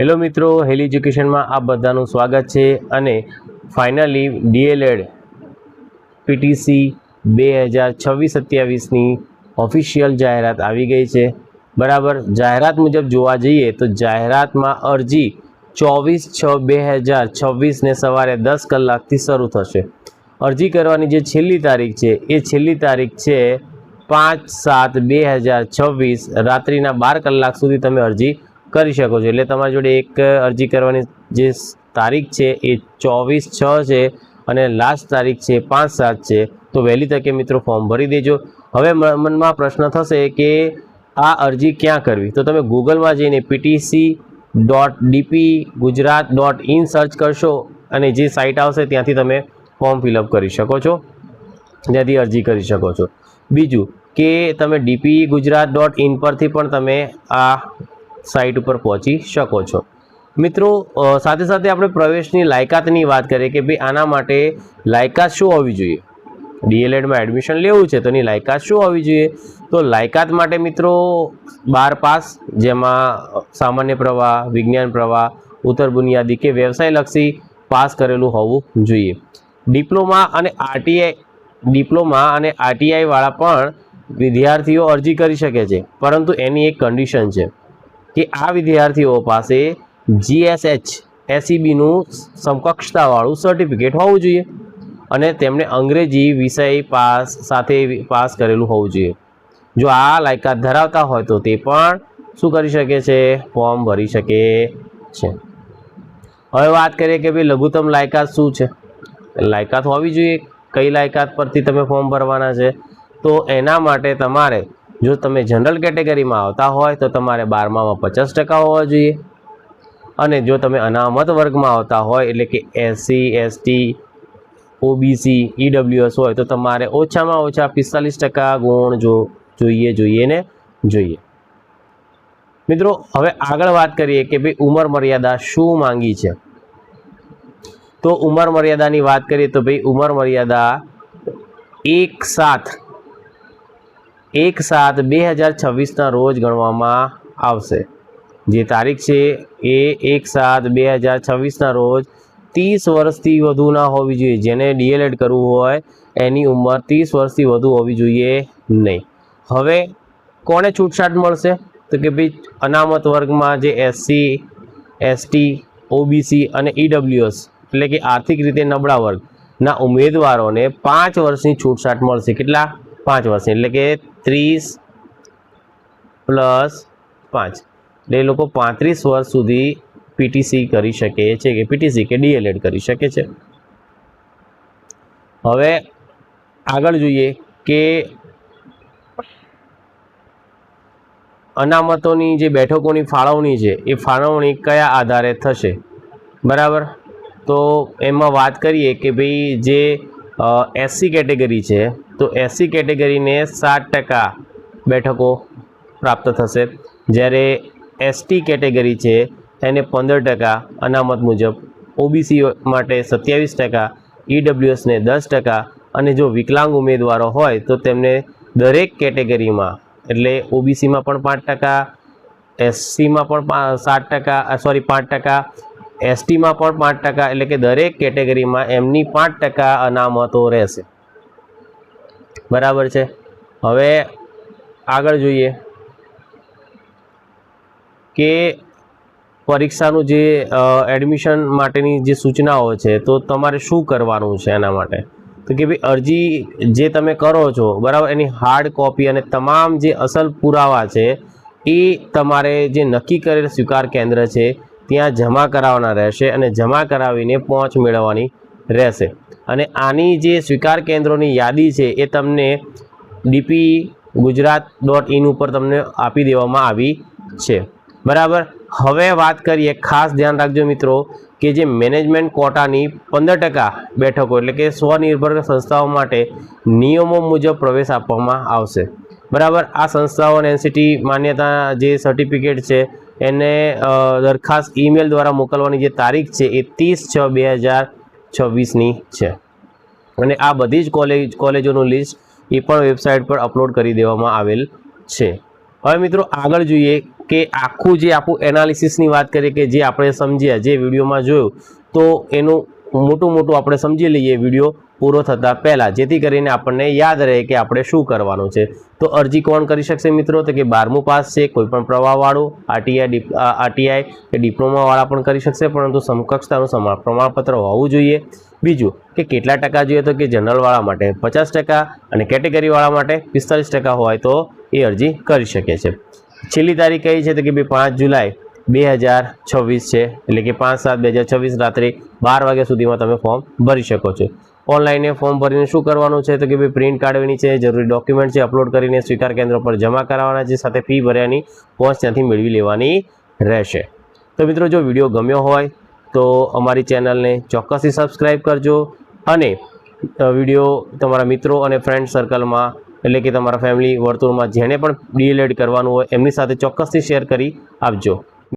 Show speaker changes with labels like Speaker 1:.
Speaker 1: Hello મિત્રો, હેલી એજ્યુકેશનમાં આપ બધાનું સ્વાગત છે અને ફાઇનલી ડીએલએડ પીટીસી 2026-27ની ઓફિશિયલ જાહેરાત આવી ગઈ છે. બરાબર, જાહેરાત મુજબ જોવા જઈએ તો જાહેરાતમાં અરજી 24/6/2026ને સવારે 10 કલાકથી શરૂ થશે. અરજી કરવાની જે છેલ્લી તારીખ છે એ છેલ્લી તારીખ છે 5/7/2026 રાત્રિના 12 કલાક સુધી તમે અરજી કરી શકો છો. એટલે તમારી જોડે એક અરજી કરવાની જે તારીખ છે એ 24/6 છે અને લાસ્ટ તારીખ છે 5/7 છે. તો વહેલી તકે મિત્રો ફોર્મ ભરી દેજો. હવે મનમાં પ્રશ્ન થશે કે આ અરજી ક્યાં કરવી, તો તમે ગૂગલમાં જઈને ptc.dpgujarat.in સર્ચ કરશો અને જે સાઇટ આવશે ત્યાંથી તમે ફોર્મ ફિલઅપ કરી શકો છો, ત્યાંથી અરજી કરી શકો છો. બીજું કે તમે dpgujarat.in પરથી પણ તમે આ સાઇટ ઉપર પહોંચી શકો છો. મિત્રો, સાથે સાથે આપણે પ્રવેશની લાયકાતની વાત કરીએ કે ભાઈ આના માટે લાયકાત શું હોવી જોઈએ. ડીએલએડમાં એડમિશન લેવું છે તો એની લાયકાત શું હોવી જોઈએ? તો લાયકાત માટે મિત્રો 12 પાસ, જેમાં સામાન્ય પ્રવાહ, વિજ્ઞાન પ્રવાહ, ઉત્તર બુનિયાદી કે વ્યવસાયલક્ષી પાસ કરેલું હોવું જોઈએ. ડિપ્લોમા અને આરટીઆઈ વાળા પણ વિદ્યાર્થીઓ અરજી કરી શકે છે, પરંતુ એની એક કન્ડિશન છે કે આ વિદ્યાર્થીઓ પાસે GSH/SEBનું સમકક્ષતાવાળું સર્ટિફિકેટ હોવું જોઈએ અને તેમને અંગ્રેજી વિષય સાથે પાસ કરેલું હોવું જોઈએ. જો આ લાયકાત ધરાવતા હોય તો તે પણ શું કરી શકે છે? ફોર્મ ભરી શકે છે. હવે વાત કરીએ કે ભાઈ લઘુત્તમ લાયકાત શું છે. લાયકાત હોવી જોઈએ, કઈ લાયકાત પરથી તમે ફોર્મ ભરવાના છે? તો એના માટે તમારે, જો તમે જનરલ કેટેગરીમાં આવતા હોય તો તમારે 12માં 50% હોવા જોઈએ અને જો તમે અનામત વર્ગમાં આવતા હોય એટલે કે SC, ST, OBC, EWS હોય તો તમારે ઓછામાં ઓછા 45% ગુણ જોઈએ. મિત્રો, હવે આગળ વાત કરીએ કે ભાઈ ઉંમર મર્યાદા શું માંગી છે. તો ઉંમર મર્યાદાની વાત કરીએ તો ભાઈ ઉંમર મર્યાદા 1/7/2026ના રોજ ગણવામાં આવશે. જે તારીખ છે એ 1/7/2026ના રોજ 30 વર્ષથી વધુ ના હોવી જોઈએ. જેને ડીએલએડ કરવું હોય એની ઉંમર 30 વર્ષથી વધુ હોવી જોઈએ નહીં. હવે કોને છૂટછાટ મળશે? તો કે ભાઈ અનામત વર્ગમાં જે SC, ST, OBC અને EWS એટલે કે આર્થિક રીતે નબળા વર્ગના ઉમેદવારોને 5 વર્ષની છૂટછાટ મળશે. કેટલા? 5 વર્ષની, એટલે કે 30 + 5 એટલે એ લોકો 35 વર્ષ સુધી પીટીસી કરી શકે છે કે પીટીસી કે ડીએલએડ કરી શકે છે. હવે આગળ જોઈએ કે અનામતોની જે બેઠકોની ફાળવણી છે એ ફાળવણી કયા આધારે થશે. બરાબર, તો એમાં વાત કરીએ કે ભાઈ જે SC કેટેગરી છે તો SC કેટેગરીને 60% બેઠકો પ્રાપ્ત થશે, જ્યારે ST કેટેગરી છે એને 15% અનામત મુજબ, OBC માટે 27%, EWSને 10% અને જો વિકલાંગ ઉમેદવારો હોય તો તેમને દરેક કેટેગરીમાં એટલે OBCમાં પણ 5%, SCમાં પણ 5%, STમાં પણ 5%, એટલે કે દરેક કેટેગરીમાં એમની 5% અનામતો રહેશે. બરાબર છે. હવે આગળ જોઈએ કે પરીક્ષાનું જે એડમિશન માટેની જે સૂચનાઓ છે તો તમારે શું કરવાનું છે એના માટે. તો કે ભાઈ અરજી જે તમે કરો છો, બરાબર, એની હાર્ડ કોપી અને તમામ જે અસલ પુરાવા છે એ તમારે જે નક્કી કરેલ સ્વીકાર કેન્દ્ર છે ત્યાં જમા કરાવવાના રહેશે અને જમા કરાવીને પહોંચ મેળવવાની રહેશે. અને આની જે સ્વીકાર કેન્દ્રોની યાદી છે એ તમને dpgujarat.in ઉપર તમને આપી દેવામાં આવી છે. બરાબર, હવે વાત કરીએ, ખાસ ધ્યાન રાખજો મિત્રો કે જે મેનેજમેન્ટ કોટાની 15% બેઠકો એટલે કે સ્વનિર્ભર સંસ્થાઓ માટે નિયમો મુજબ પ્રવેશ આપવામાં આવશે. બરાબર, આ સંસ્થાઓને એનસીટી માન્યતા જે સર્ટિફિકેટ છે એને દરખાસ્ત ઈમેલ દ્વારા મોકલવાની જે તારીખ છે એ 30/6/2026ની છે. અને આ બધી જ કોલેજોનું લિસ્ટ એ પણ વેબસાઇટ પર અપલોડ કરી દેવામાં આવેલ છે. હવે મિત્રો આગળ જોઈએ કે આખું જે આપણું એનાલિસિસની વાત કરીએ કે જે આપણે સમજ્યા, જે વિડીયોમાં જોયું, તો એનું મોટું આપણે સમજી લઈએ વિડીયો પૂરો થતાં પહેલાં, જેથી કરીને આપણને યાદ રહે કે આપણે શું કરવાનું છે. તો અરજી કોણ કરી શકશે મિત્રો? તો કે 12મું પાસ છે, કોઈપણ પ્રવાહવાળું, આરટીઆઈ કે ડિપ્લોમાવાળા પણ કરી શકશે, પરંતુ સમકક્ષતાનું પ્રમાણપત્ર હોવું જોઈએ. બીજું કે કેટલા ટકા જોઈએ? તો કે જનરલવાળા માટે 50% અને કેટેગરીવાળા માટે 45% હોય તો એ અરજી કરી શકે છે. છેલ્લી તારીખ કઈ છે? તો કે 5 જુલાઈ 2026 છે, એટલે કે 5/7/2026 રાત્રે 12 વાગ્યા સુધીમાં તમે ફોર્મ ભરી શકો છો. ઓનલાઈન ફોર્મ ભરીને શું કરવાનું છે? તો કે પ્રિન્ટ કાઢવાની છે, જરૂરી ડોક્યુમેન્ટ છે અપલોડ કરીને સ્વીકાર કેન્દ્ર પર જમા કરાવવાના છે, સાથે ફી ભર્યાની પહોંચ ત્યાંથી મેળવી લેવાની રહેશે. તો મિત્રો જો વિડીયો ગમ્યો હોય તો અમારી ચેનલને ચોક્કસથી સબસ્ક્રાઈબ કરજો અને વિડીયો તમારા મિત્રો અને ફ્રેન્ડ સર્કલમાં, એટલે કે તમારા ફેમિલી વર્તુળમાં જેણે પણ ડીએલએડ કરવાનું હોય એમની સાથે ચોક્કસથી શેર કરી આપજો.